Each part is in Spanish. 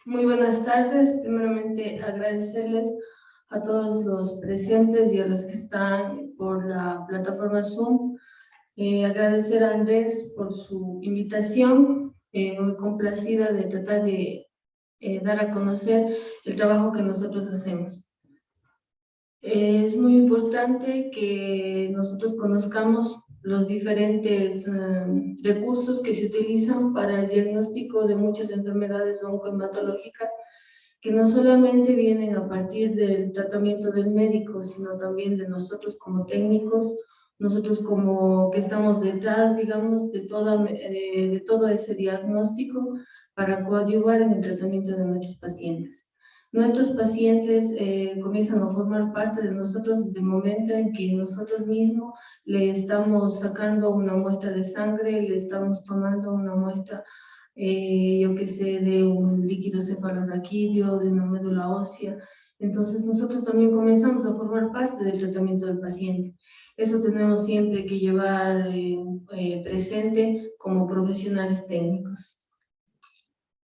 Muy buenas tardes. Primeramente, agradecerles a todos los presentes y a los que están por la plataforma Zoom. Agradecer a Andrés por su invitación. Muy complacida de tratar de dar a conocer el trabajo que nosotros hacemos. Es muy importante que nosotros conozcamos los diferentes recursos que se utilizan para el diagnóstico de muchas enfermedades oncohematológicas que no solamente vienen a partir del tratamiento del médico, sino también de nosotros como técnicos, nosotros como que estamos detrás, digamos, de todo ese diagnóstico para coadyuvar en el tratamiento de nuestros pacientes. Nuestros pacientes comienzan a formar parte de nosotros desde el momento en que nosotros mismos le estamos sacando una muestra de sangre, le estamos tomando una muestra yo que sé, de un líquido cefalorraquídeo, de una médula ósea. Entonces nosotros también comenzamos a formar parte del tratamiento del paciente. Eso tenemos siempre que llevar presente como profesionales técnicos.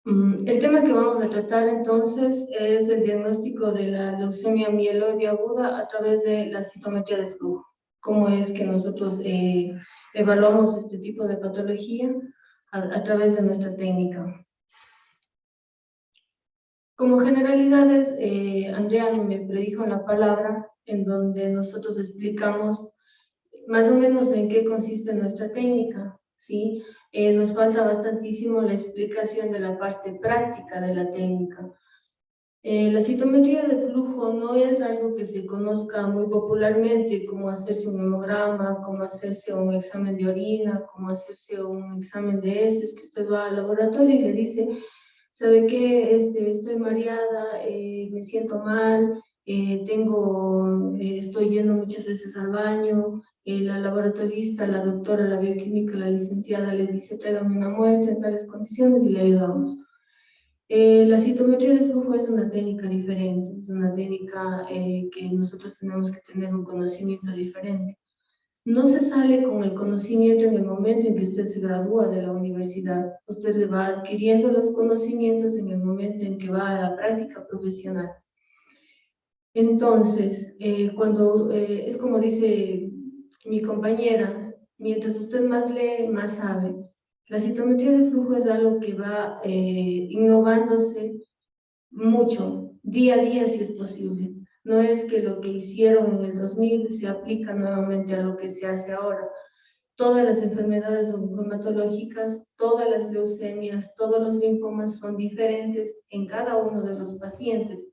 El tema que vamos a tratar entonces es el diagnóstico de la leucemia mieloide aguda a través de la citometría de flujo. Cómo es que nosotros evaluamos este tipo de patología a través de nuestra técnica. Como generalidades, Andrea me predijo una palabra en donde nosotros explicamos más o menos en qué consiste nuestra técnica, ¿sí? Nos falta bastantísimo la explicación de la parte práctica de la técnica. La citometría de flujo no es algo que se conozca muy popularmente, como hacerse un hemograma, como hacerse un examen de orina, como hacerse un examen de heces, que usted va al laboratorio y le dice, ¿sabe qué? Estoy mareada, me siento mal, estoy yendo muchas veces al baño, la laboratorista, la doctora, la bioquímica, la licenciada le dice, tráigame una muestra en tales condiciones y le ayudamos. La citometría de flujo es una técnica diferente, es una técnica que nosotros tenemos que tener un conocimiento diferente. No se sale con el conocimiento en el momento en que usted se gradúa de la universidad. Usted le va adquiriendo los conocimientos en el momento en que va a la práctica profesional. Entonces, es como dice mi compañera, mientras usted más lee, más sabe. La citometría de flujo es algo que va innovándose mucho, día a día si es posible. No es que lo que hicieron en el 2000 se aplica nuevamente a lo que se hace ahora. Todas las enfermedades oncohematológicas, todas las leucemias, todos los linfomas son diferentes en cada uno de los pacientes.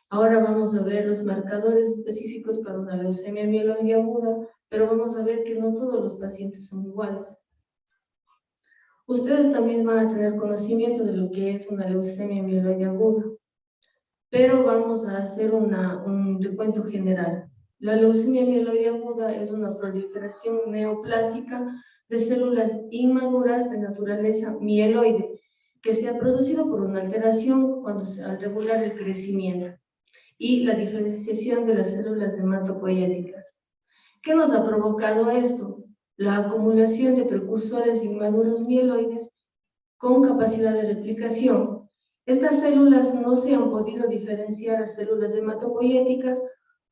Ahora vamos a ver los marcadores específicos para una leucemia mieloide aguda, pero vamos a ver que no todos los pacientes son iguales. Ustedes también van a tener conocimiento de lo que es una leucemia mieloide aguda, pero vamos a hacer un recuento general. La leucemia mieloide aguda es una proliferación neoplásica de células inmaduras de naturaleza mieloide, que se ha producido por una alteración al regular el crecimiento y la diferenciación de las células hematopoieticas. ¿Qué nos ha provocado esto? La acumulación de precursores inmaduros mieloides con capacidad de replicación. Estas células no se han podido diferenciar a células hematopoieticas,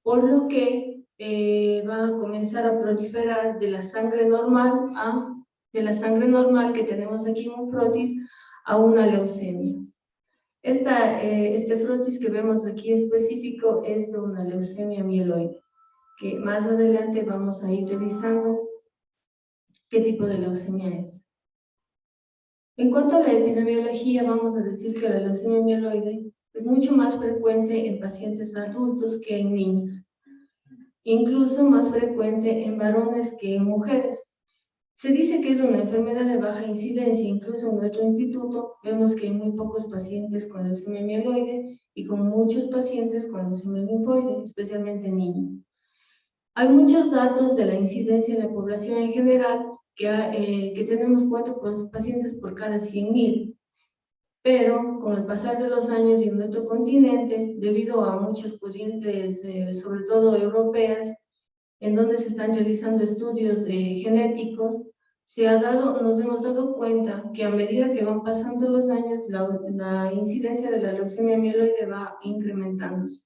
por lo que van a comenzar a proliferar de la sangre normal que tenemos aquí en un frotis a una leucemia. Este frotis que vemos aquí específico es de una leucemia mieloide, que más adelante vamos a ir revisando qué tipo de leucemia es. En cuanto a la epidemiología, vamos a decir que la leucemia mieloide es mucho más frecuente en pacientes adultos que en niños, incluso más frecuente en varones que en mujeres. Se dice que es una enfermedad de baja incidencia, incluso en nuestro instituto vemos que hay muy pocos pacientes con leucemia mieloide y con muchos pacientes con leucemia linfoide, especialmente niños. Hay muchos datos de la incidencia en la población en general, que tenemos 4 pacientes por cada 100.000, pero con el pasar de los años y en nuestro continente, debido a muchas corrientes, sobre todo europeas, en donde se están realizando estudios genéticos, nos hemos dado cuenta que a medida que van pasando los años, la incidencia de la leucemia mieloide va incrementándose,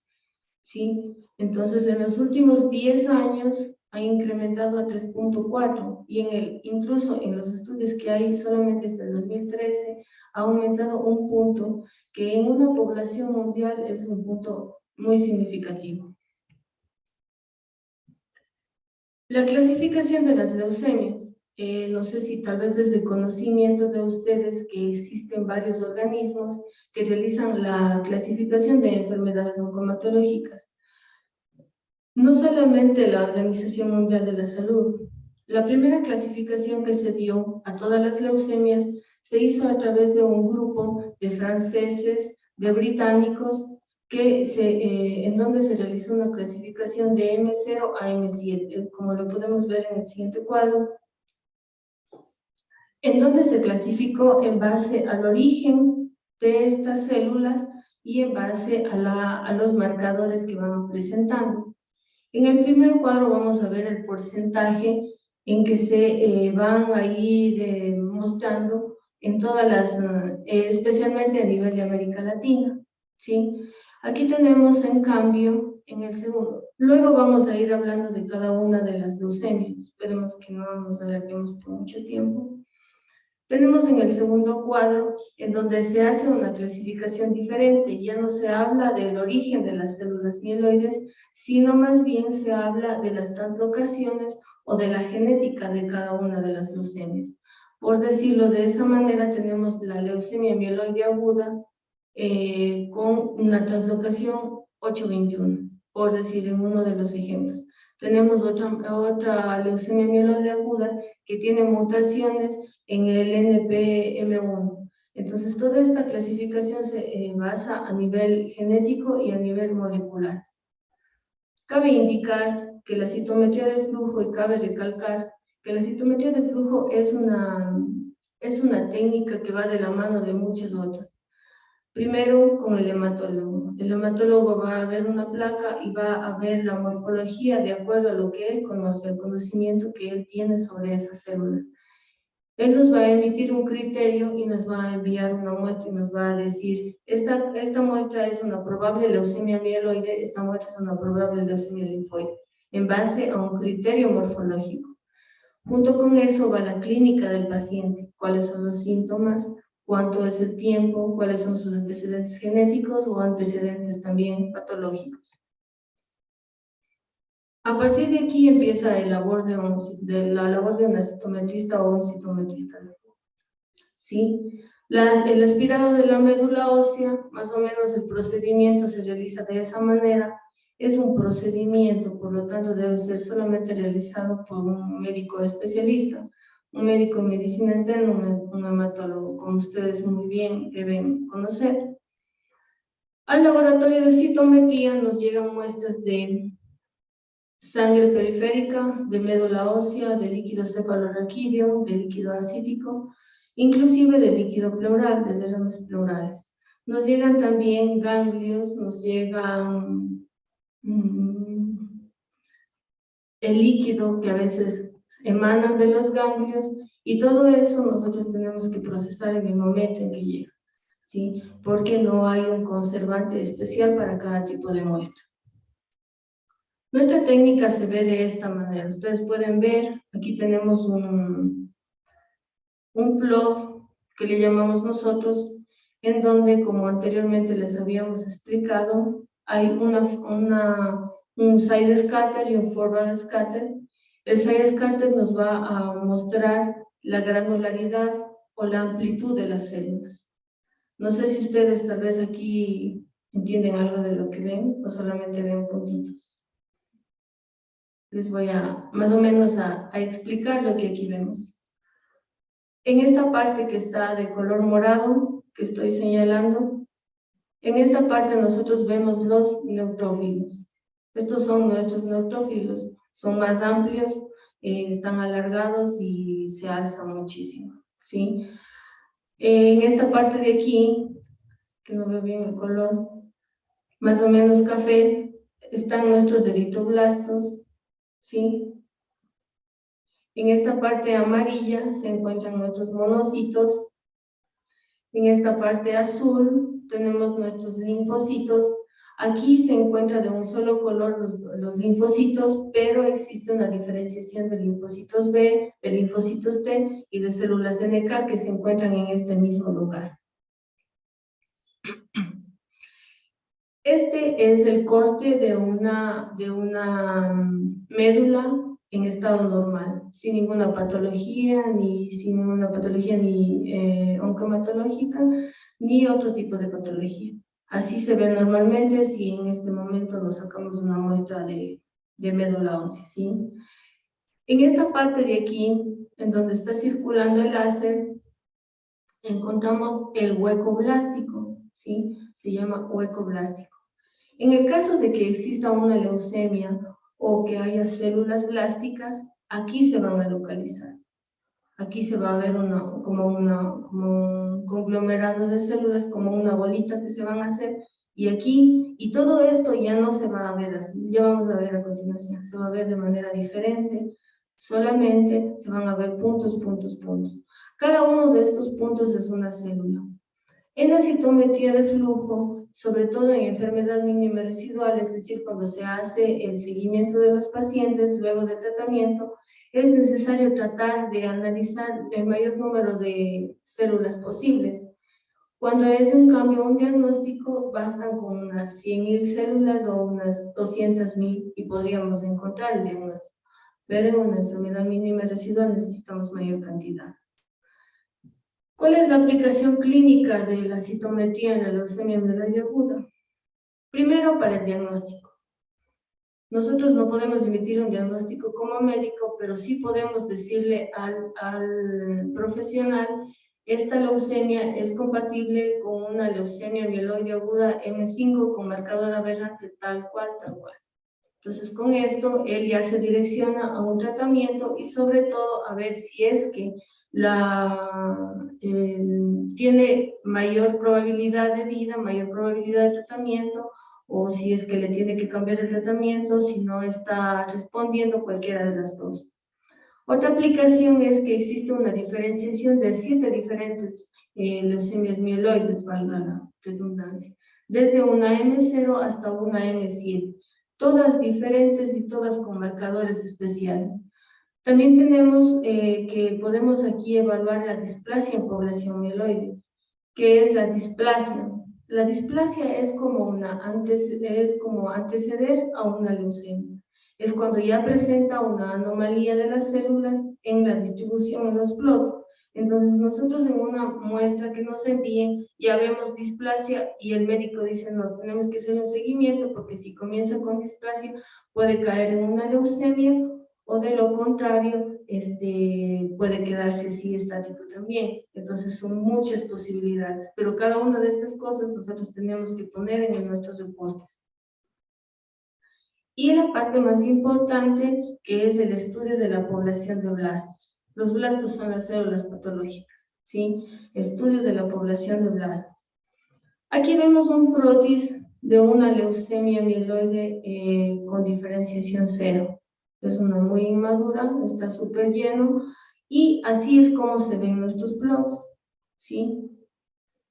¿sí? Entonces, en los últimos 10 años ha incrementado a 3.4 y incluso en los estudios que hay solamente hasta el 2013 ha aumentado un punto que en una población mundial es un punto muy significativo. La clasificación de las leucemias. No sé si tal vez desde conocimiento de ustedes que existen varios organismos que realizan la clasificación de enfermedades oncomatológicas. No solamente la Organización Mundial de la Salud. La primera clasificación que se dio a todas las leucemias se hizo a través de un grupo de franceses, de británicos, en donde se realizó una clasificación de M0 a M7, como lo podemos ver en el siguiente cuadro, en donde se clasificó en base al origen de estas células y en base a los marcadores que van presentando. En el primer cuadro vamos a ver el porcentaje en que se van a ir mostrando en todas las, especialmente a nivel de América Latina, ¿sí? Aquí tenemos, en cambio, en el segundo. Luego vamos a ir hablando de cada una de las leucemias. Esperemos que no nos alarguemos por mucho tiempo. Tenemos en el segundo cuadro, en donde se hace una clasificación diferente. Ya no se habla del origen de las células mieloides, sino más bien se habla de las translocaciones o de la genética de cada una de las leucemias. Por decirlo de esa manera, tenemos la leucemia mieloide aguda con una translocación 821, por decir en uno de los ejemplos. Tenemos otra leucemia mieloide aguda que tiene mutaciones en el NPM1. Entonces, toda esta clasificación se basa a nivel genético y a nivel molecular. Cabe indicar que la citometría de flujo, y cabe recalcar que la citometría de flujo es una técnica que va de la mano de muchas otras. Primero, con el hematólogo. El hematólogo va a ver una placa y va a ver la morfología de acuerdo a lo que él conoce, el conocimiento que él tiene sobre esas células. Él nos va a emitir un criterio y nos va a enviar una muestra y nos va a decir, esta muestra es una probable leucemia mieloide, esta muestra es una probable leucemia linfoide, en base a un criterio morfológico. Junto con eso va la clínica del paciente, cuáles son los síntomas, cuánto es el tiempo, cuáles son sus antecedentes genéticos o antecedentes también patológicos. A partir de aquí empieza la labor de un citometrista o un citometrista. ¿Sí? El aspirado de la médula ósea, más o menos el procedimiento se realiza de esa manera. Es un procedimiento, por lo tanto debe ser solamente realizado por un médico especialista, un médico en medicina interna, un hematólogo, como ustedes muy bien deben conocer. Al laboratorio de citometría nos llegan muestras de sangre periférica, de médula ósea, de líquido cefalorraquídeo, de líquido acítico, inclusive de líquido pleural, de derrames pleurales. Nos llegan también ganglios, nos llegan el líquido que a veces emanan de los ganglios, y todo eso nosotros tenemos que procesar en el momento en que llega, ¿sí? Porque no hay un conservante especial para cada tipo de muestra. Nuestra técnica se ve de esta manera. Ustedes pueden ver, aquí tenemos un plot que le llamamos nosotros, en donde, como anteriormente les habíamos explicado, hay un side scatter y un forward scatter. El side scatter nos va a mostrar la granularidad o la amplitud de las células. No sé si ustedes tal vez aquí entienden algo de lo que ven o solamente ven puntitos. Les voy a más o menos a explicar lo que aquí vemos. En esta parte que está de color morado, que estoy señalando, en esta parte nosotros vemos los neutrófilos. Estos son nuestros neutrófilos, son más amplios, están alargados y se alzan muchísimo, ¿sí? En esta parte de aquí, que no veo bien el color, más o menos café, están nuestros eritroblastos, ¿sí? En esta parte amarilla se encuentran nuestros monocitos. En esta parte azul tenemos nuestros linfocitos. Aquí se encuentra de un solo color los linfocitos, pero existe una diferenciación de linfocitos B, de linfocitos T y de células NK que se encuentran en este mismo lugar. Este es el corte de una médula en estado normal, sin ninguna patología, ni oncomatológica, ni otro tipo de patología. Así se ve normalmente si en este momento nos sacamos una muestra de médula ósea, ¿sí? En esta parte de aquí, en donde está circulando el láser, encontramos el hueco blástico, ¿sí? Se llama hueco blástico. En el caso de que exista una leucemia o que haya células blásticas, aquí se van a localizar. Aquí se va a ver como un conglomerado de células, como una bolita que se van a hacer, y todo esto ya no se va a ver así, ya vamos a ver a continuación, se va a ver de manera diferente, solamente se van a ver puntos, puntos, puntos. Cada uno de estos puntos es una célula. En la citometría de flujo, sobre todo en enfermedad mínima residual, es decir, cuando se hace el seguimiento de los pacientes luego del tratamiento, es necesario tratar de analizar el mayor número de células posibles. Cuando es en cambio un diagnóstico, bastan con unas 100.000 células o unas 200.000 y podríamos encontrar el diagnóstico. Pero en una enfermedad mínima residual necesitamos mayor cantidad. ¿Cuál es la aplicación clínica de la citometría en la leucemia mieloide aguda? Primero, para el diagnóstico. Nosotros no podemos emitir un diagnóstico como médico, pero sí podemos decirle al profesional, esta leucemia es compatible con una leucemia mieloide aguda M5 con marcador aberrante tal cual, tal cual. Entonces, con esto, él ya se direcciona a un tratamiento y sobre todo a ver si es que tiene mayor probabilidad de vida, mayor probabilidad de tratamiento, o si es que le tiene que cambiar el tratamiento, si no está respondiendo cualquiera de las dos. Otra aplicación es que existe una diferenciación de 7 diferentes leucemias mieloides, valga la redundancia, desde una M0 hasta una M7, todas diferentes y todas con marcadores especiales. También tenemos que podemos aquí evaluar la displasia en población mieloide. ¿Qué es la displasia? La displasia es como anteceder a una leucemia. Es cuando ya presenta una anomalía de las células en la distribución en los plots. Entonces nosotros en una muestra que nos envíen ya vemos displasia y el médico dice no, tenemos que hacer un seguimiento porque si comienza con displasia puede caer en una leucemia o de lo contrario puede quedarse así estático también. Entonces son muchas posibilidades, pero cada una de estas cosas nosotros tenemos que poner en nuestros reportes. Y la parte más importante, que es el estudio de la población de blastos. Los blastos son las células patológicas, ¿sí? Estudio de la población de blastos. Aquí vemos un frotis de una leucemia mieloide con diferenciación cero. Es una muy inmadura, está súper lleno, y así es como se ven nuestros plots, ¿sí?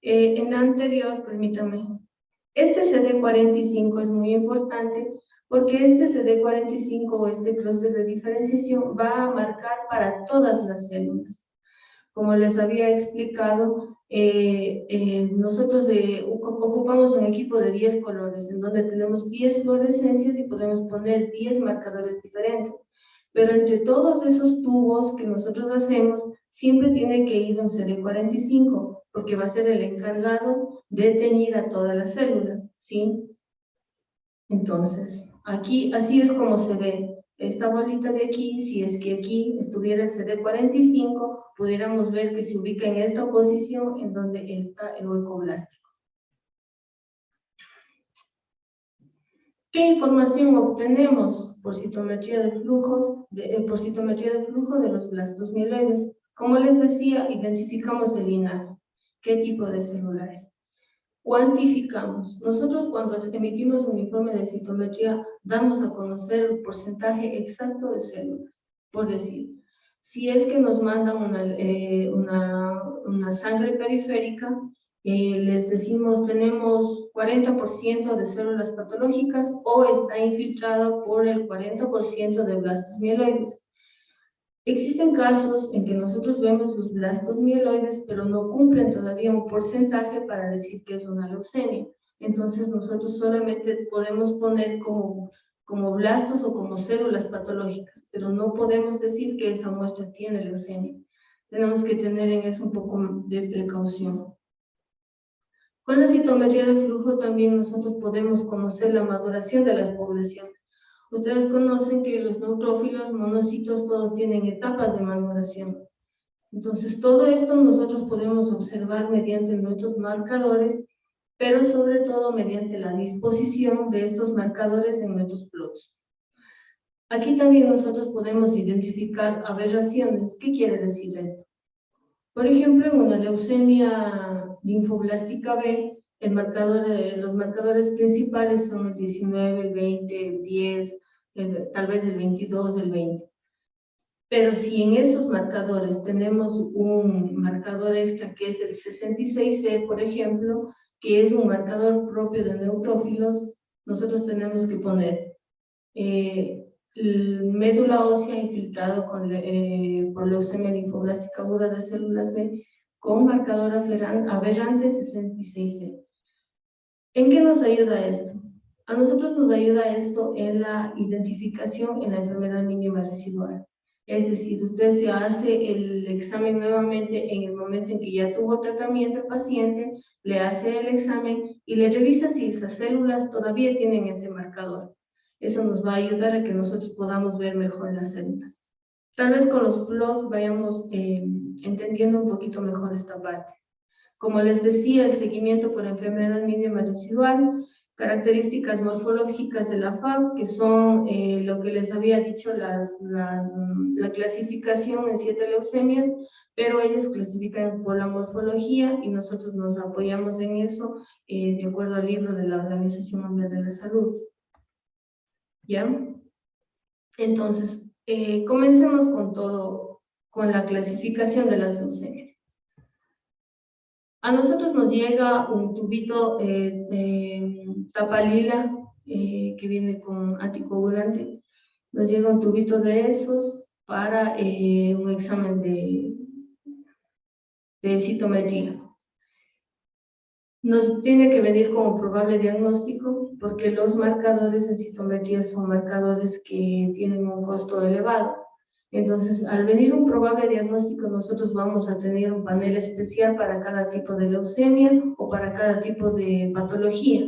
En la anterior, permítame, este CD45 es muy importante porque este CD45 o este clúster de diferenciación va a marcar para todas las células. Como les había explicado, nosotros ocupamos un equipo de 10 colores, en donde tenemos 10 fluorescencias y podemos poner 10 marcadores diferentes. Pero entre todos esos tubos que nosotros hacemos, siempre tiene que ir un CD45, porque va a ser el encargado de teñir a todas las células, ¿sí? Entonces, aquí así es como se ve. Esta bolita de aquí, si es que aquí estuviera el CD45, pudiéramos ver que se ubica en esta posición en donde está el hueco blástico. ¿Qué información obtenemos por citometría de flujo de los blastos mieloides? Como les decía, identificamos el linaje. ¿Qué tipo de célula es? Cuantificamos. Nosotros cuando emitimos un informe de citometría damos a conocer el porcentaje exacto de células. Por decir, Si es que nos mandan una sangre periférica, les decimos tenemos 40% de células patológicas o está infiltrado por el 40% de blastos mieloides. Existen casos en que nosotros vemos los blastos mieloides, pero no cumplen todavía un porcentaje para decir que es una leucemia. Entonces nosotros solamente podemos poner como blastos o como células patológicas, pero no podemos decir que esa muestra tiene leucemia. Tenemos que tener en eso un poco de precaución. Con la citometría de flujo también nosotros podemos conocer la maduración de las poblaciones. Ustedes conocen que los neutrófilos, monocitos, todos tienen etapas de maduración. Entonces, todo esto nosotros podemos observar mediante nuestros marcadores, pero sobre todo mediante la disposición de estos marcadores en nuestros plots. Aquí también nosotros podemos identificar aberraciones. ¿Qué quiere decir esto? Por ejemplo, en una leucemia linfoblástica B, los marcadores principales son el 19, el 20, el 10, tal vez el 22, el 20. Pero si en esos marcadores tenemos un marcador extra que es el 66C, por ejemplo, que es un marcador propio de neutrófilos, nosotros tenemos que poner médula ósea infiltrado por leucemia linfoblástica aguda de células B con marcador aberrante 66C. ¿En qué nos ayuda esto? A nosotros nos ayuda esto en la identificación en la enfermedad mínima residual. Es decir, usted se hace el examen nuevamente en el momento en que ya tuvo tratamiento el paciente, le hace el examen y le revisa si esas células todavía tienen ese marcador. Eso nos va a ayudar a que nosotros podamos ver mejor las células. Tal vez con los plots vayamos entendiendo un poquito mejor esta parte. Como les decía, el seguimiento por enfermedad mínima residual, características morfológicas de la FAB, que son lo que les había dicho, la clasificación en 7 leucemias, pero ellos clasifican por la morfología y nosotros nos apoyamos en eso de acuerdo al libro de la Organización Mundial de la Salud. ¿Ya? Entonces, comencemos con la clasificación de las leucemias. A nosotros nos llega un tubito tapa lila que viene con anticoagulante. Nos llega un tubito de esos para un examen de citometría. Nos tiene que venir como probable diagnóstico porque los marcadores en citometría son marcadores que tienen un costo elevado. Entonces, al venir un probable diagnóstico, nosotros vamos a tener un panel especial para cada tipo de leucemia o para cada tipo de patología.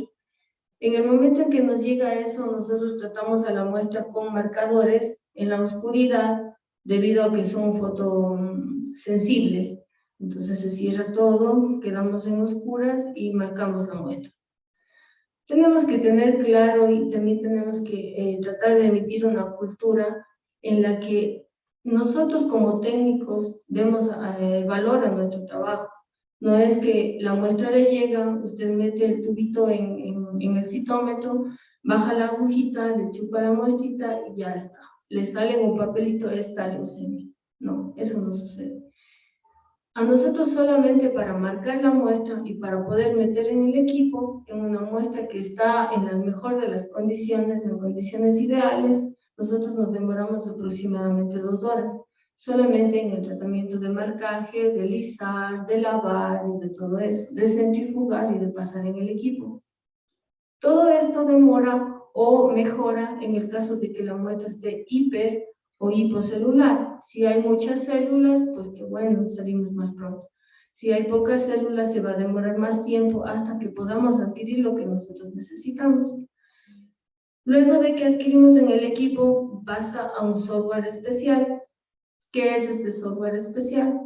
En el momento en que nos llega eso, nosotros tratamos a la muestra con marcadores en la oscuridad, debido a que son fotosensibles. Entonces se cierra todo, quedamos en oscuras y marcamos la muestra. Tenemos que tener claro y también tenemos que tratar de emitir una cultura en la que nosotros como técnicos demos valor a nuestro trabajo. No es que la muestra le llega, usted mete el tubito en el citómetro, baja la agujita, le chupa la muestrita y ya está. Le sale en un papelito esta leucemia. No, eso no sucede. A nosotros solamente para marcar la muestra y para poder meter en el equipo, en una muestra que está en la mejor de las condiciones, en condiciones ideales, nosotros nos demoramos aproximadamente 2 horas, solamente en el tratamiento de marcaje, de lisar, de lavar y de todo eso, de centrifugar y de pasar en el equipo. Todo esto demora o mejora en el caso de que la muestra esté hiper o hipocelular. Si hay muchas células, pues que bueno, salimos más pronto. Si hay pocas células, se va a demorar más tiempo hasta que podamos adquirir lo que nosotros necesitamos. Luego de que adquirimos en el equipo, pasa a un software especial. ¿Qué es este software especial?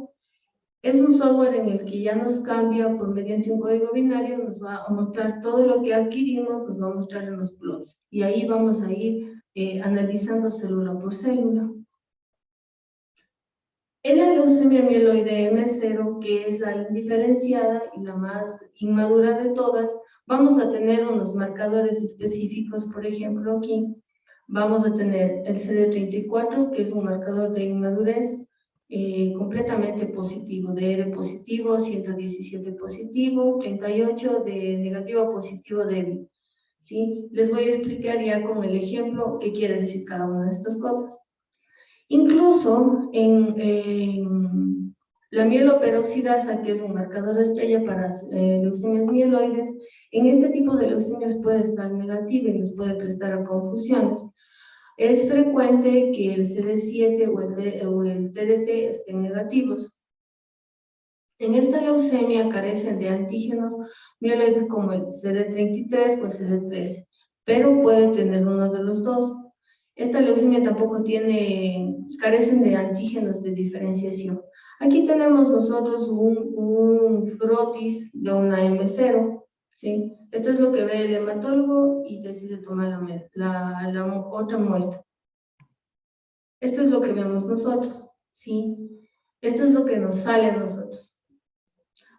Es un software en el que ya nos cambia por mediante un código binario, nos va a mostrar todo lo que adquirimos, nos va a mostrar en los plots. Y ahí vamos a ir analizando célula por célula. En la leucemia mieloide M0, que es la indiferenciada y la más inmadura de todas, vamos a tener unos marcadores específicos, por ejemplo aquí, vamos a tener el CD34, que es un marcador de inmadurez, completamente positivo, DR positivo, 117 positivo, 38 de negativo a positivo débil. ¿Sí? Les voy a explicar ya con el ejemplo qué quiere decir cada una de estas cosas. Incluso en la mieloperoxidasa, que es un marcador estrella para leucemias mieloides, en este tipo de leucemias puede estar negativa y nos puede prestar a confusiones. Es frecuente que el CD7 o el TDT estén negativos. En esta leucemia carecen de antígenos mieloides como el CD33 o el CD13, pero pueden tener uno de los dos. Esta leucemia tampoco carecen de antígenos de diferenciación. Aquí tenemos nosotros un frotis de una M0, ¿sí? Esto es lo que ve el hematólogo y decide tomar la otra muestra. Esto es lo que vemos nosotros, ¿sí? Esto es lo que nos sale a nosotros.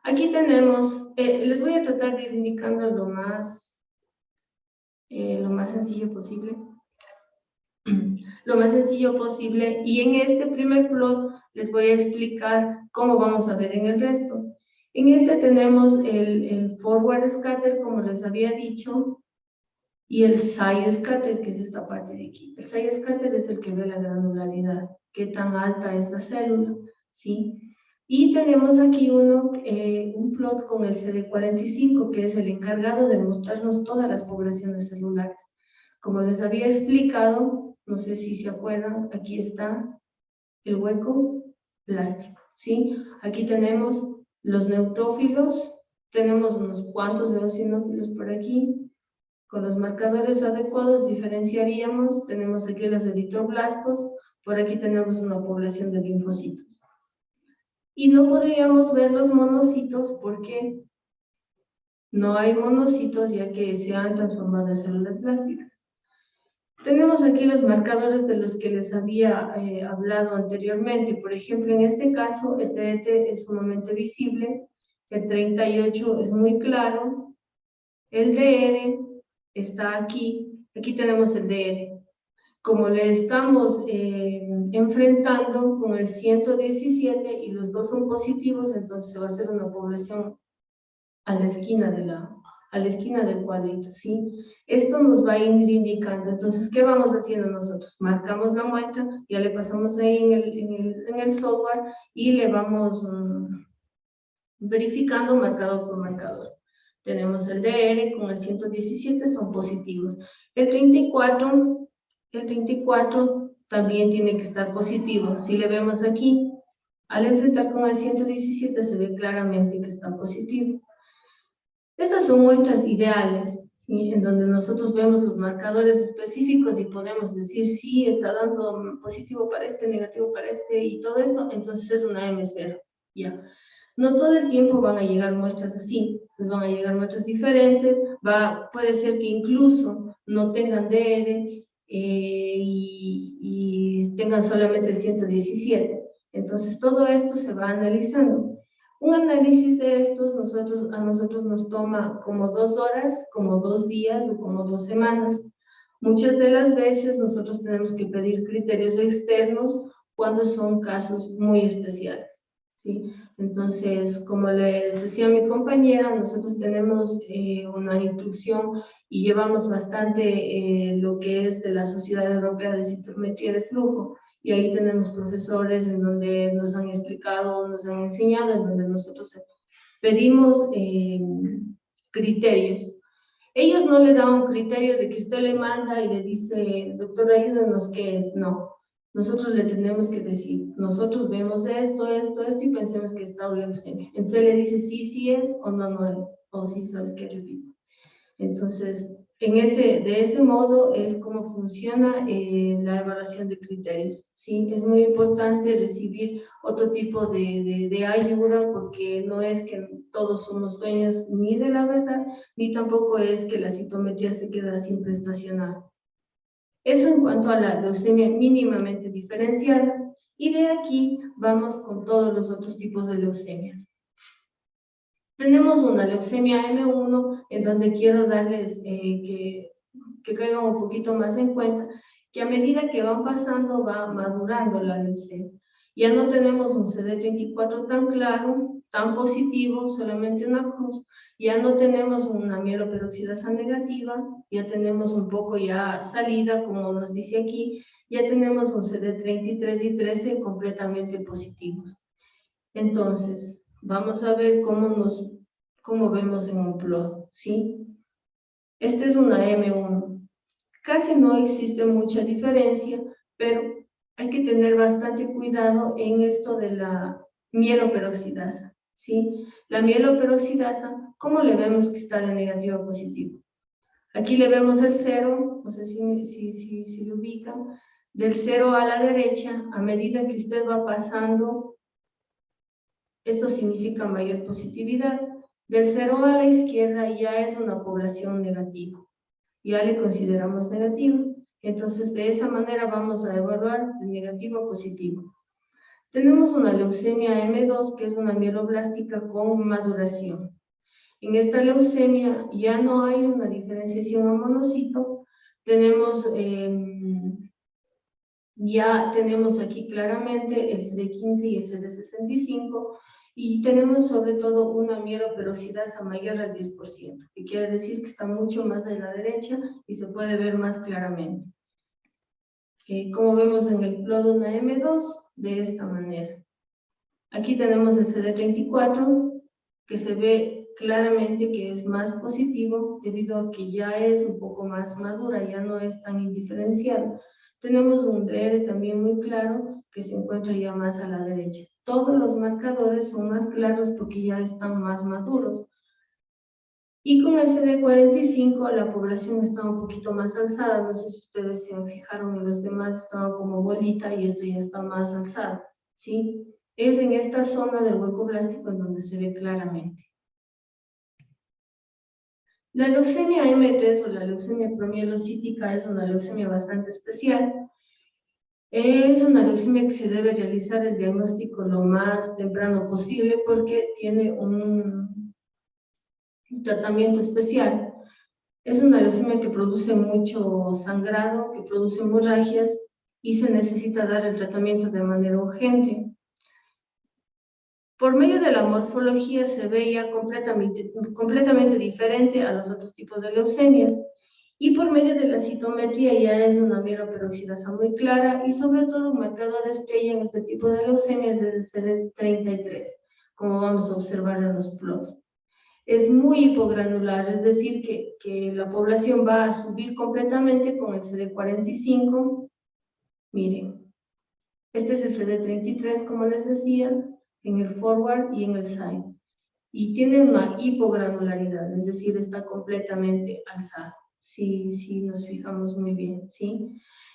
Aquí tenemos, les voy a tratar de ir indicando lo más sencillo posible. Lo más sencillo posible, y en este primer plot les voy a explicar cómo vamos a ver en el resto. En este tenemos el forward scatter, como les había dicho, y el side scatter, que es esta parte de aquí. El side scatter es el que ve la granularidad, qué tan alta es la célula, ¿sí? Y tenemos aquí un plot con el CD45, que es el encargado de mostrarnos todas las poblaciones celulares. Como les había explicado, no sé si se acuerdan, aquí está el hueco plástico, ¿sí? Aquí tenemos los neutrófilos, tenemos unos cuantos eosinófilos por aquí. Con los marcadores adecuados diferenciaríamos, tenemos aquí los eritroblastos, por aquí tenemos una población de linfocitos. Y no podríamos ver los monocitos porque no hay monocitos ya que se han transformado en células plásticas. Tenemos aquí los marcadores de los que les había hablado anteriormente. Por ejemplo, en este caso, el TDT es sumamente visible, el 38 es muy claro, el DR está aquí tenemos el DR. Como le estamos enfrentando con el 117 y los dos son positivos, entonces se va a hacer una población a la esquina del cuadrito, ¿sí? Esto nos va a ir indicando. Entonces, ¿qué vamos haciendo nosotros? Marcamos la muestra, ya le pasamos ahí en el software y le vamos verificando marcador por marcador. Tenemos el DR con el 117, son positivos. El 34 también tiene que estar positivo. Si le vemos aquí, al enfrentar con el 117 se ve claramente que está positivo. Estas son muestras ideales, ¿sí? En donde nosotros vemos los marcadores específicos y podemos decir sí, está dando positivo para este, negativo para este y todo esto, entonces es una M0, ¿ya? No todo el tiempo van a llegar muestras así, les van a llegar muestras diferentes, puede ser que incluso no tengan DR y tengan solamente el 117. Entonces todo esto se va analizando. Un análisis de estos a nosotros nos toma como 2 horas, como 2 días o como 2 semanas. Muchas de las veces nosotros tenemos que pedir criterios externos cuando son casos muy especiales, ¿sí? Entonces, como les decía mi compañera, nosotros tenemos una instrucción y llevamos bastante lo que es de la Sociedad Europea de Citometría de Flujo, y ahí tenemos profesores en donde nos han explicado, nos han enseñado, en donde nosotros pedimos criterios. Ellos no le dan un criterio de que usted le manda y le dice, doctor, ayúdenos, ¿qué es? No. Nosotros le tenemos que decir, nosotros vemos esto, y pensemos que está leucemia. Entonces le dice sí es, o no es, o sí, sabes que repito. Entonces, de ese modo es como funciona la evaluación de criterios, ¿sí? Es muy importante recibir otro tipo de ayuda porque no es que todos somos dueños ni de la verdad, ni tampoco es que la citometría se queda siempre estacionada. Eso en cuanto a la leucemia mínimamente diferenciada, y de aquí vamos con todos los otros tipos de leucemias. Tenemos una leucemia M1, en donde quiero darles que caigan un poquito más en cuenta, que a medida que van pasando va madurando la leucemia. Ya no tenemos un CD34 tan claro, tan positivo, solamente una cruz. Ya no tenemos una mieloperoxidasa negativa, ya tenemos un poco ya salida, como nos dice aquí, ya tenemos un CD33 y 13 completamente positivos. Entonces, vamos a ver cómo vemos en un plot, ¿sí? Esta es una M1. Casi no existe mucha diferencia, pero hay que tener bastante cuidado en esto de la mieloperoxidasa, ¿sí? La mieloperoxidasa, ¿cómo le vemos que está de negativo a positivo? Aquí le vemos el 0, no sé si lo ubican, del 0 a la derecha, a medida que usted va pasando, esto significa mayor positividad. Del 0 a la izquierda ya es una población negativa, ya le consideramos negativa. Entonces, de esa manera vamos a evaluar de negativo a positivo. Tenemos una leucemia M2, que es una mieloblástica con maduración. En esta leucemia ya no hay una diferenciación a monocito, ya tenemos aquí claramente el CD15 y el CD65, y tenemos sobre todo una mieloperoxidasa mayor al 10%, que quiere decir que está mucho más a la derecha y se puede ver más claramente. Como vemos en el plot una M2, de esta manera. Aquí tenemos el CD34, que se ve claramente que es más positivo debido a que ya es un poco más madura, ya no es tan indiferenciado. Tenemos un DR también muy claro que se encuentra ya más a la derecha. Todos los marcadores son más claros porque ya están más maduros. Y con el CD45 la población está un poquito más alzada, no sé si ustedes se fijaron, en los demás estaban como bolita y esto ya está más alzado, ¿sí? Es en esta zona del hueco blástico en donde se ve claramente. La leucemia M3 o la leucemia promielocítica es una leucemia bastante especial. Es una leucemia que se debe realizar el diagnóstico lo más temprano posible porque tiene un tratamiento especial. Es una leucemia que produce mucho sangrado, que produce hemorragias y se necesita dar el tratamiento de manera urgente. Por medio de la morfología se veía completamente diferente a los otros tipos de leucemias, y por medio de la citometría ya es una mieloperoxidasa muy clara, y sobre todo un marcador estrella en este tipo de leucemias es el CD33, como vamos a observar en los plots. Es muy hipogranular, es decir, que la población va a subir completamente con el CD45. Miren, este es el CD33, como les decía, en el forward y en el side. Y tiene una hipogranularidad, es decir, está completamente alzado, si nos fijamos muy bien, ¿sí?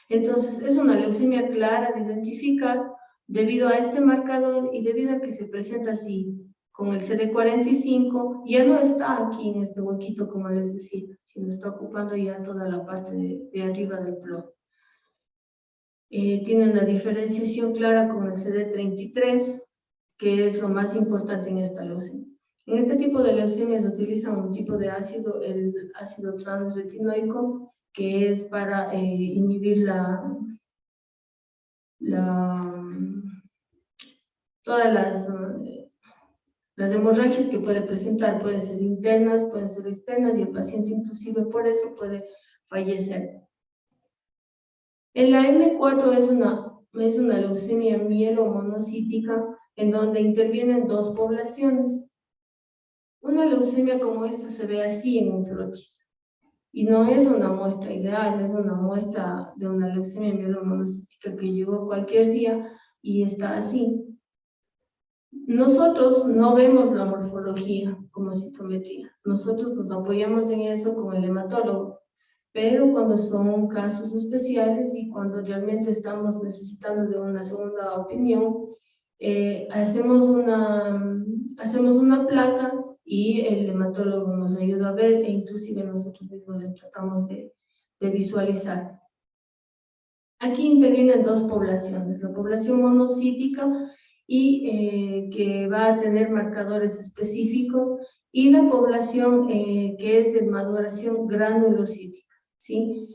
Entonces, es una leucemia clara de identificar debido a este marcador y debido a que se presenta así con el CD45, ya no está aquí en este huequito, como les decía, sino está ocupando ya toda la parte de arriba del plot. Tiene una diferenciación clara con el CD33, que es lo más importante en esta leucemia. En este tipo de leucemias se utiliza un tipo de ácido, el ácido transretinoico, que es para inhibir todas las hemorragias que puede presentar. Pueden ser internas, pueden ser externas, y el paciente inclusive por eso puede fallecer. En la M4 es una leucemia mielomonocítica en donde intervienen dos poblaciones. Una leucemia como esta se ve así en un flotis, y no es una muestra ideal, es una muestra de una leucemia mielomonocítica que llegó cualquier día y está así. Nosotros no vemos la morfología como citometría, nosotros nos apoyamos en eso con el hematólogo, pero cuando son casos especiales y cuando realmente estamos necesitando de una segunda opinión, hacemos una placa y el hematólogo nos ayuda a ver, e inclusive nosotros mismos le tratamos de visualizar. Aquí intervienen dos poblaciones, la población monocítica y que va a tener marcadores específicos, y la población que es de maduración granulocítica, ¿sí?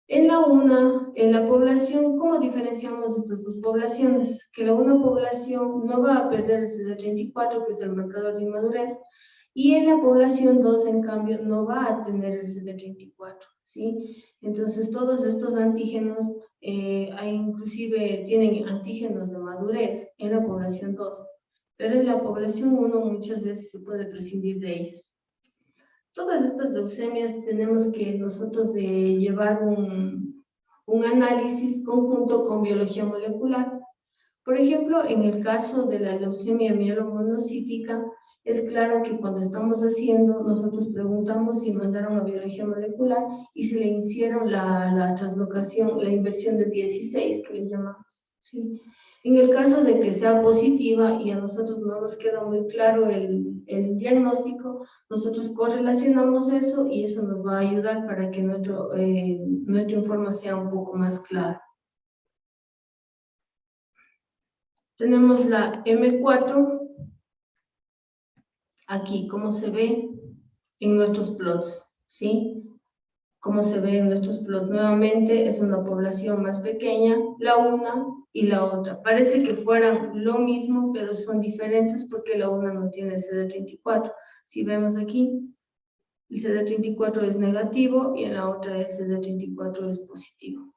En la población, ¿cómo diferenciamos estas dos poblaciones? Que la una población no va a perder el CD34, que es el marcador de inmadurez, y en la población 2, en cambio, no va a tener el CD34, ¿sí? Entonces, todos estos antígenos, inclusive tienen antígenos de madurez en la población 2, pero en la población 1 muchas veces se puede prescindir de ellos. Todas estas leucemias tenemos que nosotros llevar un análisis conjunto con biología molecular. Por ejemplo, en el caso de la leucemia mielomonocítica, es claro que cuando estamos haciendo, nosotros preguntamos si mandaron a biología molecular y si le hicieron la translocación, la inversión de 16, que le llamamos, ¿sí? En el caso de que sea positiva y a nosotros no nos queda muy claro el diagnóstico, nosotros correlacionamos eso y eso nos va a ayudar para que nuestro informe sea un poco más claro. Tenemos la M4, aquí, como se ve en nuestros plots, ¿sí? Como se ve en nuestros plots, nuevamente es una población más pequeña, la una y la otra. Parece que fueran lo mismo, pero son diferentes porque la una no tiene el CD34. Si vemos aquí, el CD34 es negativo y en la otra el CD34 es positivo.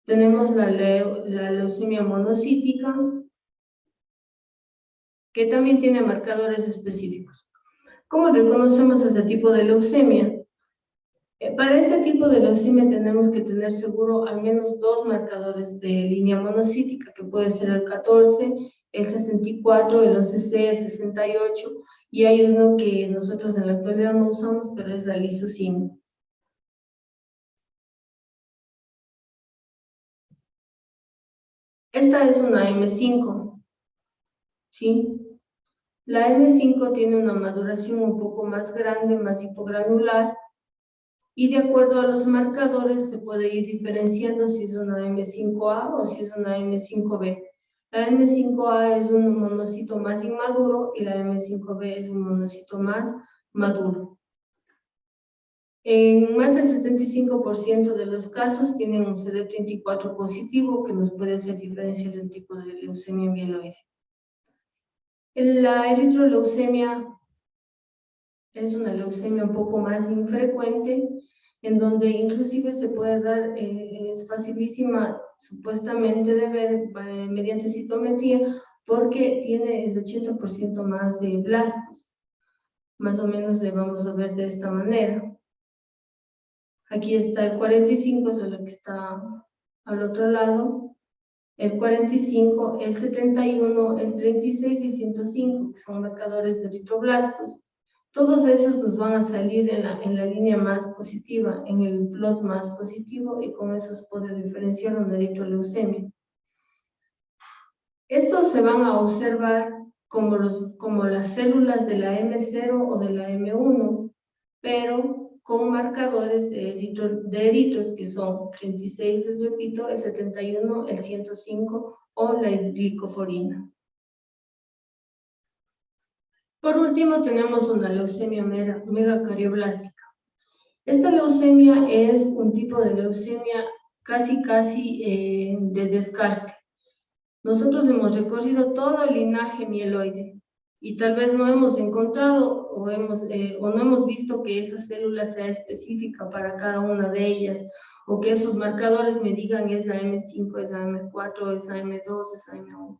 Tenemos la leucemia monocítica, que también tiene marcadores específicos. ¿Cómo reconocemos ese tipo de leucemia? Para este tipo de leucemia tenemos que tener seguro al menos 2 marcadores de línea monocítica, que puede ser el 14, el 64, el 11C, el 68, y hay uno que nosotros en la actualidad no usamos, pero es la lisozim. Esta es una M5, ¿sí? La M5 tiene una maduración un poco más grande, más hipogranular, y de acuerdo a los marcadores se puede ir diferenciando si es una M5A o si es una M5B. La M5A es un monocito más inmaduro y la M5B es un monocito más maduro. En más del 75% de los casos tienen un CD34 positivo que nos puede hacer diferenciar el tipo de leucemia mieloide. La eritroleucemia es una leucemia un poco más infrecuente, en donde inclusive se puede dar, es facilísima supuestamente de ver mediante citometría, porque tiene el 80% más de blastos. Más o menos le vamos a ver de esta manera. Aquí está el 45, solo que está al otro lado. El 45, el 71, el 36 y 105, que son marcadores de eritroblastos. Todos esos nos van a salir en la línea más positiva, en el plot más positivo, y con eso se puede diferenciar una eritroleucemia. Estos se van a observar como las células de la M0 o de la M1, pero con marcadores de eritros que son 36, les repito, el 71, el 105 o la glicoforina. Por último, tenemos una leucemia megacardioblástica. Esta leucemia es un tipo de leucemia casi de descarte. Nosotros hemos recorrido todo el linaje mieloide y tal vez no hemos encontrado o no hemos visto que esa célula sea específica para cada una de ellas, o que esos marcadores me digan es la M5, es la M4, es la M2, es la M1.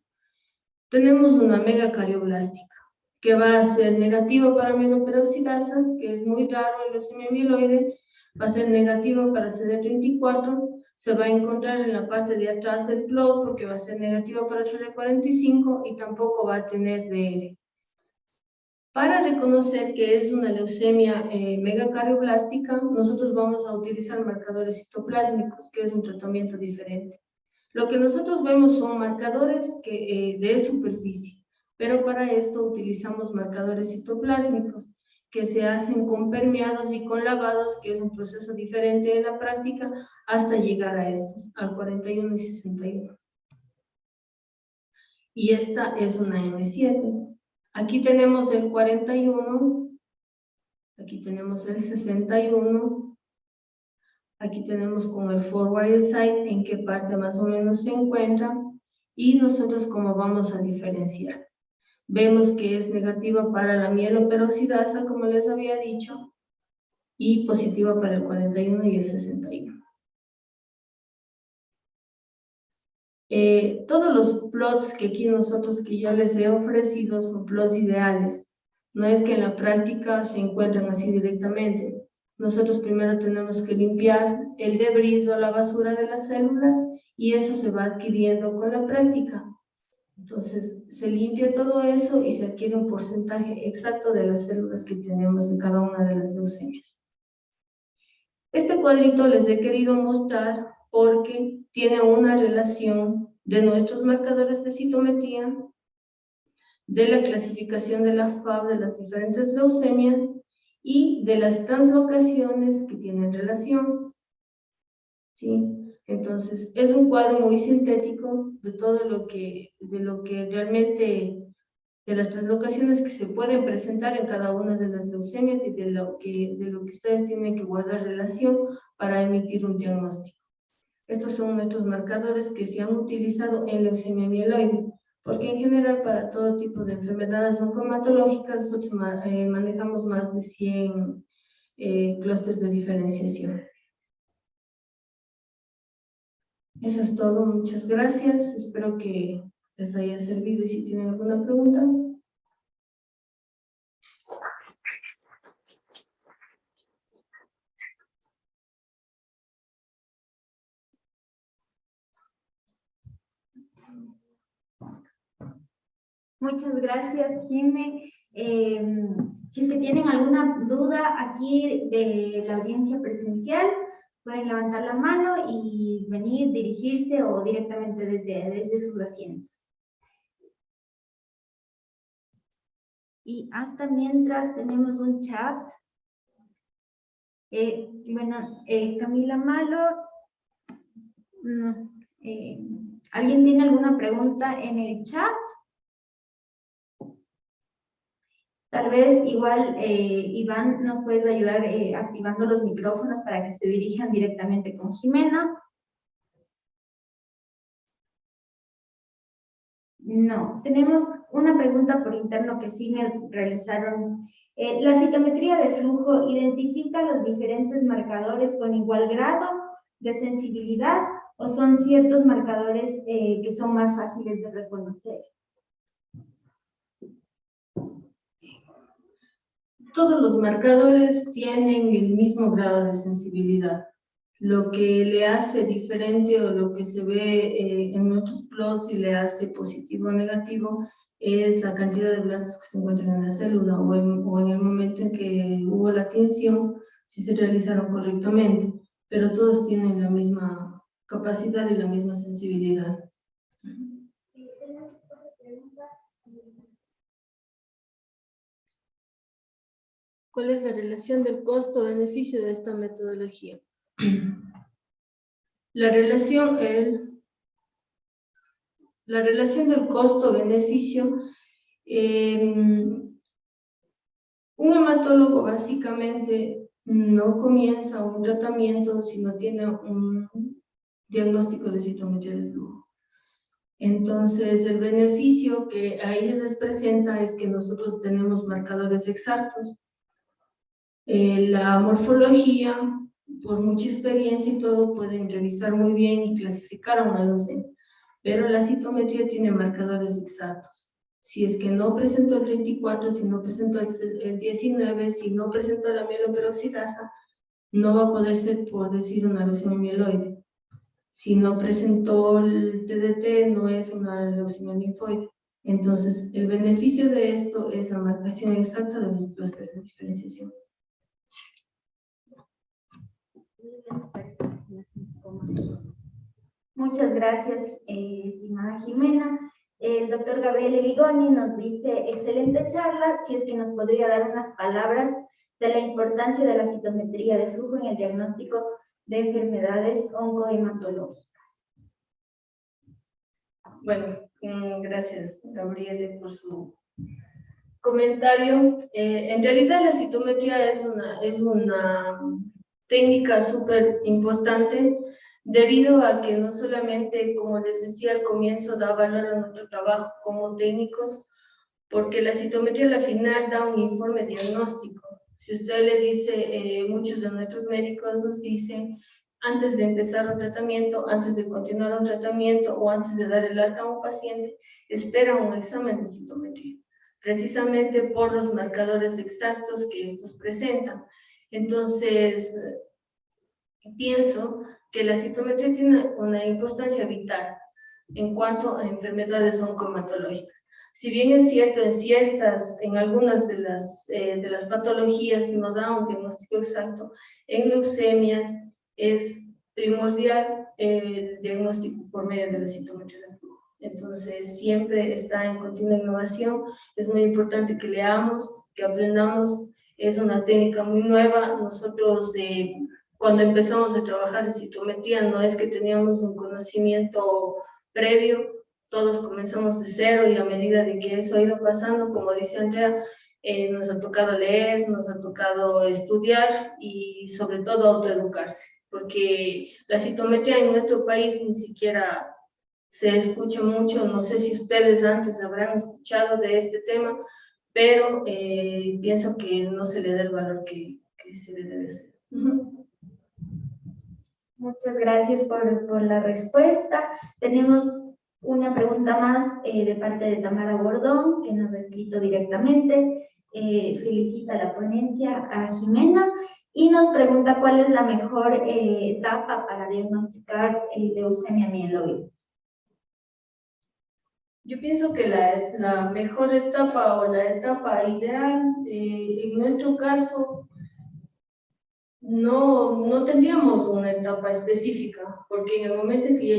Tenemos una megacardioblástica, que va a ser negativa para mieloperoxidasa, que es muy raro en leucemia mieloide, va a ser negativa para CD34, se va a encontrar en la parte de atrás del plot porque va a ser negativa para CD45 y tampoco va a tener DR. Para reconocer que es una leucemia megacardioblástica, nosotros vamos a utilizar marcadores citoplásmicos, que es un tratamiento diferente. Lo que nosotros vemos son marcadores de superficie, pero para esto utilizamos marcadores citoplásmicos que se hacen con permeados y con lavados, que es un proceso diferente en la práctica, hasta llegar a estos, al 41 y 61. Y esta es una M7. Aquí tenemos el 41, aquí tenemos el 61, Aquí tenemos con el forward site en qué parte más o menos se encuentra y nosotros cómo vamos a diferenciar. Vemos que es negativa para la mieloperoxidasa, como les había dicho, y positiva para el 41 y el 61. Todos los plots que aquí nosotros que yo les he ofrecido son plots ideales. No es que en la práctica se encuentran así directamente. Nosotros primero tenemos que limpiar el debris o la basura de las células y eso se va adquiriendo con la práctica. Entonces, se limpia todo eso y se adquiere un porcentaje exacto de las células que tenemos de cada una de las leucemias. Este cuadrito les he querido mostrar porque tiene una relación de nuestros marcadores de citometría, de la clasificación de la FAB de las diferentes leucemias y de las translocaciones que tienen relación. ¿Sí? Entonces, es un cuadro muy sintético de todo lo que realmente, de las translocaciones que se pueden presentar en cada una de las leucemias y de lo que ustedes tienen que guardar relación para emitir un diagnóstico. Estos son nuestros marcadores que se han utilizado en leucemia mieloide, porque en general para todo tipo de enfermedades oncomatológicas nosotros manejamos más de 100 clústeres de diferenciación. Eso es todo, muchas gracias, espero que les haya servido y si tienen alguna pregunta. Muchas gracias, Jimé. Si es que tienen alguna duda aquí de la audiencia presencial, pueden levantar la mano y venir, dirigirse o directamente desde sus asientos. Y hasta mientras tenemos un chat. Camila Malo, ¿alguien tiene alguna pregunta en el chat? Tal vez igual, Iván, nos puedes ayudar activando los micrófonos para que se dirijan directamente con Jimena. No, tenemos una pregunta por interno que sí me realizaron. ¿La citometría de flujo identifica los diferentes marcadores con igual grado de sensibilidad o son ciertos marcadores que son más fáciles de reconocer? Todos los marcadores tienen el mismo grado de sensibilidad. Lo que le hace diferente o lo que se ve en nuestros plots y le hace positivo o negativo es la cantidad de blastos que se encuentran en la célula o en el momento en que hubo la tinción, si se realizaron correctamente, pero todos tienen la misma capacidad y la misma sensibilidad. ¿Cuál es la relación del costo-beneficio de esta metodología? La relación del costo-beneficio, un hematólogo básicamente no comienza un tratamiento si no tiene un diagnóstico de citometría de flujo. Entonces, el beneficio que a ellos les presenta es que nosotros tenemos marcadores exactos. La morfología, por mucha experiencia y todo, pueden revisar muy bien y clasificar a una leucemia, pero la citometría tiene marcadores exactos. Si es que no presentó el 34, si no presentó el 19, si no presentó la mieloperoxidasa, no va a poder ser, por decir, una leucemia mieloide. Si no presentó el TDT, no es una leucemia linfoide. Entonces, el beneficio de esto es la marcación exacta de los clústeres de diferenciación. Muchas gracias, estimada Jimena. El doctor Gabriele Vigoni nos dice, excelente charla, si es que nos podría dar unas palabras de la importancia de la citometría de flujo en el diagnóstico de enfermedades oncohematológicas. Bueno, gracias Gabriele por su comentario. En realidad la citometría es una técnica súper importante, debido a que no solamente, como les decía al comienzo, da valor a nuestro trabajo como técnicos, porque la citometría al final da un informe diagnóstico. Si usted le dice, muchos de nuestros médicos nos dicen, antes de empezar un tratamiento, antes de continuar un tratamiento o antes de dar el alta a un paciente, espera un examen de citometría, precisamente por los marcadores exactos que estos presentan. Entonces, pienso que la citometría tiene una importancia vital en cuanto a enfermedades oncohematológicas. Si bien es cierto, en algunas de las patologías no da un diagnóstico exacto, en leucemias es primordial el diagnóstico por medio de la citometría de flujo. Entonces, siempre está en continua innovación. Es muy importante que leamos, que aprendamos. Es una técnica muy nueva. Nosotros, cuando empezamos a trabajar en citometría, no es que teníamos un conocimiento previo, todos comenzamos de cero y a medida de que eso ha ido pasando, como dice Andrea, nos ha tocado leer, nos ha tocado estudiar y sobre todo autoeducarse, porque la citometría en nuestro país ni siquiera se escucha mucho. No sé si ustedes antes habrán escuchado de este tema, pero pienso que no se le da el valor que se le debe hacer. Muchas gracias por la respuesta. Tenemos una pregunta más de parte de Tamara Bordón, que nos ha escrito directamente. Felicita a la ponencia, a Jimena, y nos pregunta cuál es la mejor etapa para diagnosticar leucemia mieloide. Yo pienso que la mejor etapa o la etapa ideal, en nuestro caso, no tendríamos una etapa específica, porque en el momento en que ya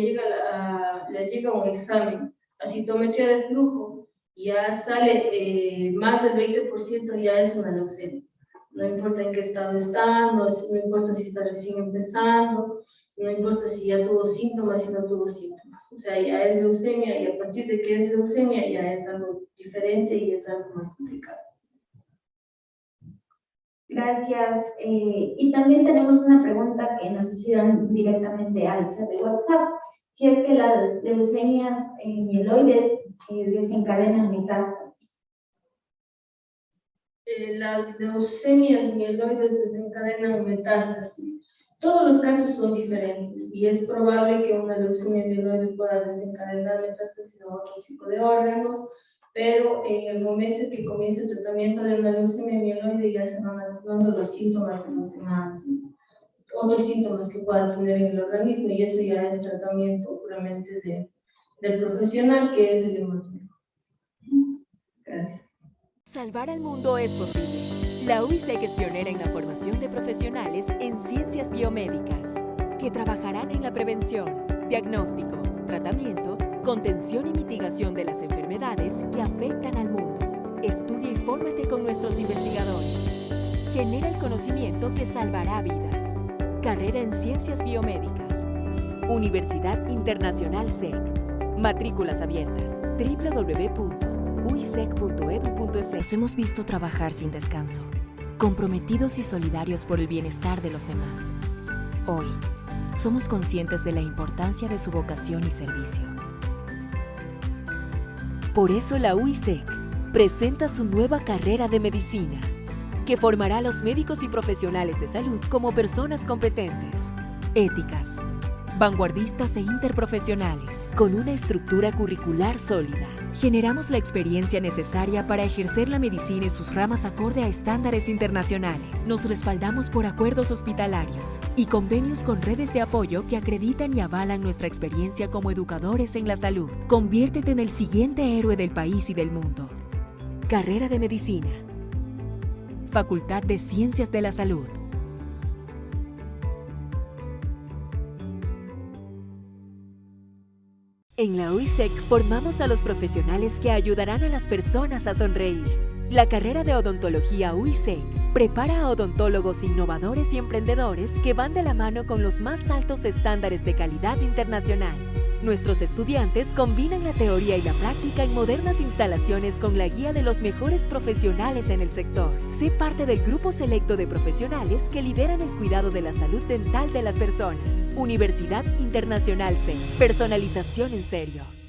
le llega un examen a citometría de flujo, ya sale más del 20%, ya es una leucemia. No importa en qué estado está, no importa si está recién empezando, no importa si ya tuvo síntomas, si no tuvo síntomas. O sea, ya es leucemia, y a partir de que es leucemia ya es algo diferente y es algo más complicado. Gracias. Y también tenemos una pregunta que nos hicieron directamente al chat de WhatsApp, si es que las leucemias mieloides desencadenan metástasis. Las leucemias mieloides desencadenan metástasis. Todos los casos son diferentes y es probable que una leucemia mieloide pueda desencadenar metástasis a otro tipo de órganos, pero en el momento en que comience el tratamiento de la leucemia mieloide ya se van activando los síntomas de los demás, otros síntomas que puedan tener en el organismo, y eso ya es tratamiento puramente del profesional, que es el hematólogo. Gracias. Salvar al mundo es posible. La UISEC es pionera en la formación de profesionales en ciencias biomédicas, que trabajarán en la prevención, diagnóstico, tratamiento, contención y mitigación de las enfermedades que afectan al mundo. Estudia y fórmate con nuestros investigadores. Genera el conocimiento que salvará vidas. Carrera en Ciencias Biomédicas. Universidad Internacional SEC. Matrículas abiertas. www.uisec.edu.es. Nos hemos visto trabajar sin descanso, comprometidos y solidarios por el bienestar de los demás. Hoy, somos conscientes de la importancia de su vocación y servicio. Por eso la UISEC presenta su nueva carrera de medicina, que formará a los médicos y profesionales de salud como personas competentes, éticas, vanguardistas e interprofesionales. Con una estructura curricular sólida, generamos la experiencia necesaria para ejercer la medicina y sus ramas acorde a estándares internacionales. Nos respaldamos por acuerdos hospitalarios y convenios con redes de apoyo que acreditan y avalan nuestra experiencia como educadores en la salud. Conviértete en el siguiente héroe del país y del mundo. Carrera de Medicina. Facultad de Ciencias de la Salud. En la UISEC formamos a los profesionales que ayudarán a las personas a sonreír. La carrera de odontología UISEC prepara a odontólogos innovadores y emprendedores que van de la mano con los más altos estándares de calidad internacional. Nuestros estudiantes combinan la teoría y la práctica en modernas instalaciones con la guía de los mejores profesionales en el sector. Sé parte del grupo selecto de profesionales que lideran el cuidado de la salud dental de las personas. Universidad Internacional CEN. Personalización en serio.